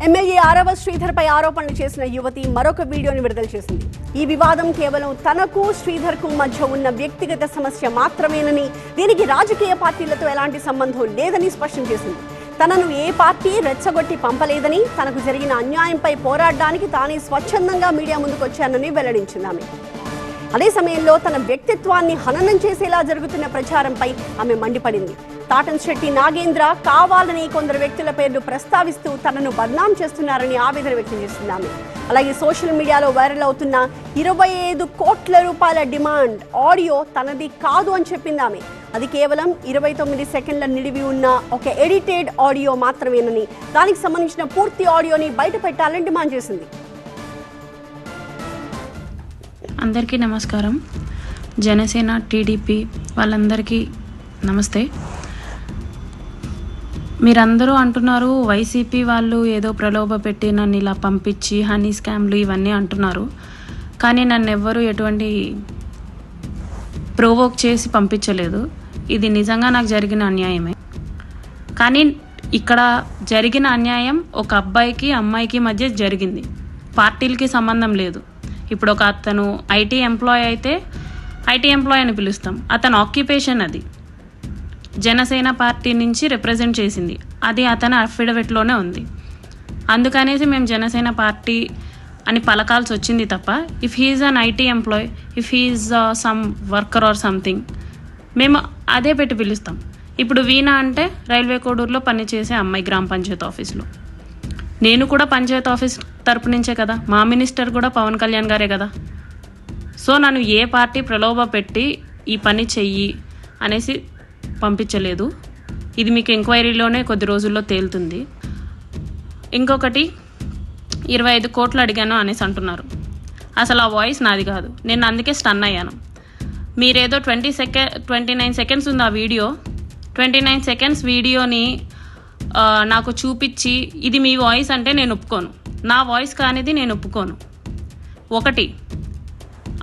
MLA ఆరవ శ్రీధర్పై ఆరోపణలు చేసిన యువతి మరొక వీడియోని విడుదల చేసింది. ఈ వివాదం కేవలం తనకు శ్రీధర్కు మధ్య ఉన్న వ్యక్తిగత సమస్య మాత్రమేనని, దీనికి రాజకీయ పార్టీలతో ఎలాంటి సంబంధం లేదని స్పష్టం చేసింది. తనను ఏ పార్టీ రెచ్చగొట్టి పంపలేదని, తనకు జరిగిన అన్యాయంపై పోరాడడానికి తానే స్వచ్ఛందంగా మీడియా ముందుకొచ్చానని వెల్లడించింది ఆమె. అదే సమయంలో తన వ్యక్తిత్వాన్ని హననం చేసేలా జరుగుతున్న ప్రచారంపై ఆమె మండిపడింది. తాటంశెట్టి నాగేంద్ర కావాలని కొందరు వ్యక్తుల పేర్లు ప్రస్తావిస్తూ తనను బద్నాం చేస్తున్నారని ఆవేదన వ్యక్తం చేసింది ఆమె. అలాగే సోషల్ మీడియాలో వైరల్ అవుతున్న 25 కోట్ల రూపాయల డిమాండ్ ఆడియో తనది కాదు అని చెప్పింది ఆమె. అది కేవలం 29 సెకండ్ల నిడివి ఉన్న ఒక ఎడిటెడ్ ఆడియో మాత్రమేనని, దానికి సంబంధించిన పూర్తి ఆడియోని బయట పెట్టాలని డిమాండ్ చేసింది. అందరికీ నమస్కారం. జనసేన, టీడీపీ వాళ్ళందరికీ నమస్తే. మీరందరూ అంటున్నారు వైసీపీ వాళ్ళు ఏదో ప్రలోభ పెట్టి నన్ను ఇలా పంపించి హనీ స్కామ్లు ఇవన్నీ అంటున్నారు. కానీ నన్ను ఎవ్వరూ ఎటువంటి ప్రోవోక్ చేసి పంపించలేదు. ఇది నిజంగా నాకు జరిగిన అన్యాయమే. కానీ ఇక్కడ జరిగిన అన్యాయం ఒక అబ్బాయికి అమ్మాయికి మధ్య జరిగింది. పార్టీలకి సంబంధం లేదు. ఇప్పుడు ఒక అతను ఐటీ ఎంప్లాయ్ అయితే ఐటీ ఎంప్లాయ్ అని పిలుస్తాం. అతను ఆక్యుపేషన్ అది జనసేన పార్టీ నుంచి రిప్రజెంట్ చేసింది. అది అతని అఫిడవిట్లోనే ఉంది. అందుకనేసి మేము జనసేన పార్టీ అని పలకాల్సి వచ్చింది తప్ప, if he is an IT employee, if he is some worker or something, మేము అదే పెట్టి పిలుస్తాం. ఇప్పుడు వీణా అంటే రైల్వే కోడూరులో పనిచేసే అమ్మాయి, గ్రామ పంచాయతీ ఆఫీస్లో. నేను కూడా పంచాయతీ ఆఫీస్ తరపు నుంచే కదా. మా మినిస్టర్ కూడా పవన్ కళ్యాణ్ గారే కదా. సో నన్ను ఏ పార్టీ ప్రలోభ పెట్టి ఈ పని చెయ్యి అనేసి పంపించలేదు. ఇది మీకు ఎంక్వైరీలోనే కొద్ది రోజుల్లో తేలుతుంది. ఇంకొకటి 25 కోట్లు అడిగాను అనేసి అంటున్నారు. అసలు ఆ వాయిస్ నాది కాదు. నేను అందుకే స్టన్ అయ్యాను. మీరేదో 29 సెకండ్స్ ఉంది ఆ వీడియో. 29 సెకండ్స్ వీడియోని నాకు చూపించి ఇది మీ వాయిస్ అంటే నేను ఒప్పుకోను. నా వాయిస్ కానిది నేను ఒప్పుకోను. ఒకటి,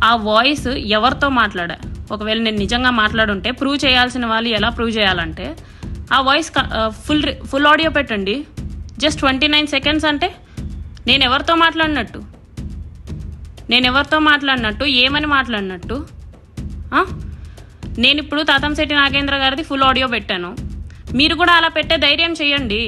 ఆ వాయిస్ ఎవరితో మాట్లాడా? ఒకవేళ నేను నిజంగా మాట్లాడుంటే ప్రూవ్ చేయాల్సిన వాళ్ళు ఎలా ప్రూవ్ చేయాలంటే ఆ వాయిస్ ఫుల్ ఆడియో పెట్టండి. జస్ట్ 29 సెకండ్స్ అంటే నేను ఎవరితో మాట్లాడినట్టు, ఏమని మాట్లాడినట్టు? నేను ఇప్పుడు తాతంశెట్టి నాగేంద్ర గారిది ఫుల్ ఆడియో పెట్టాను. మీరు కూడా అలా పెట్టే ధైర్యం చేయండి.